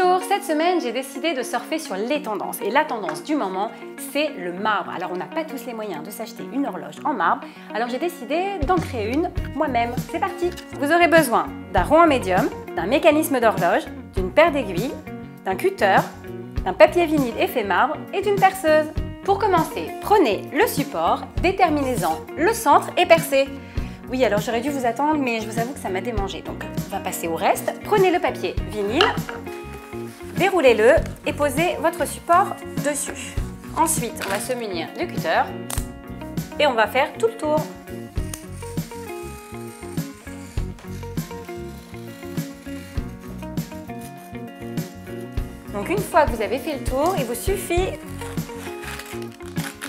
Bonjour, cette semaine j'ai décidé de surfer sur les tendances et la tendance du moment c'est le marbre. Alors on n'a pas tous les moyens de s'acheter une horloge en marbre, alors j'ai décidé d'en créer une moi-même. C'est parti! Vous aurez besoin d'un rond en médium, d'un mécanisme d'horloge, d'une paire d'aiguilles, d'un cutter, d'un papier vinyle effet marbre et d'une perceuse. Pour commencer, prenez le support, déterminez-en le centre et percez. Oui, alors j'aurais dû vous attendre, mais je vous avoue que ça m'a démangé. Donc, on va passer au reste. Prenez le papier vinyle, déroulez-le et posez votre support dessus. Ensuite, on va se munir du cutter et on va faire tout le tour. Donc, une fois que vous avez fait le tour, il vous suffit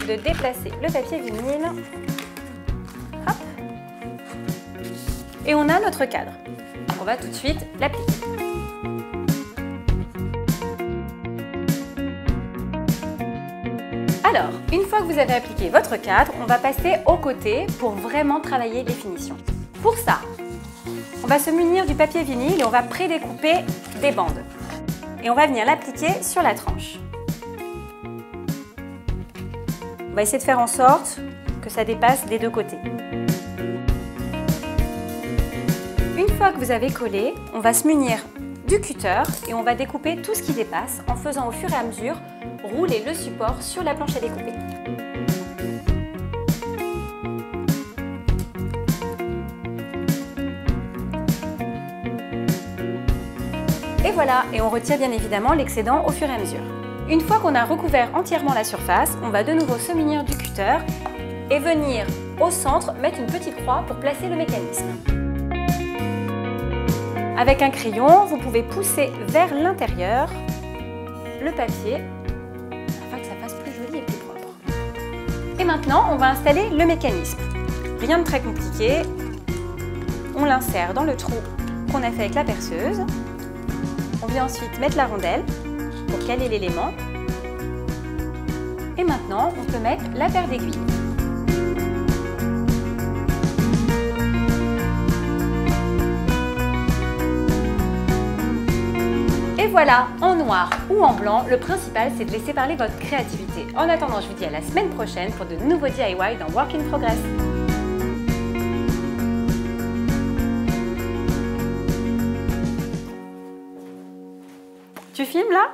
de déplacer le papier vinyle. Hop. Et on a notre cadre. Donc on va tout de suite l'appliquer. Alors, une fois que vous avez appliqué votre cadre, on va passer au côté pour vraiment travailler les finitions. Pour ça, on va se munir du papier vinyle et on va prédécouper des bandes. Et on va venir l'appliquer sur la tranche. On va essayer de faire en sorte que ça dépasse des deux côtés. Une fois que vous avez collé, on va se munir du cutter et on va découper tout ce qui dépasse en faisant au fur et à mesure rouler le support sur la planche à découper. Et voilà, et on retire bien évidemment l'excédent au fur et à mesure. Une fois qu'on a recouvert entièrement la surface, on va de nouveau se munir du cutter et venir au centre mettre une petite croix pour placer le mécanisme. Avec un crayon, vous pouvez pousser vers l'intérieur le papier afin que ça fasse plus joli et plus propre. Et maintenant, on va installer le mécanisme. Rien de très compliqué. On l'insère dans le trou qu'on a fait avec la perceuse. On vient ensuite mettre la rondelle pour caler l'élément. Et maintenant, on peut mettre la paire d'aiguilles. Et voilà, en noir ou en blanc, le principal c'est de laisser parler votre créativité. En attendant, je vous dis à la semaine prochaine pour de nouveaux DIY dans Work in Progress. Tu filmes là ?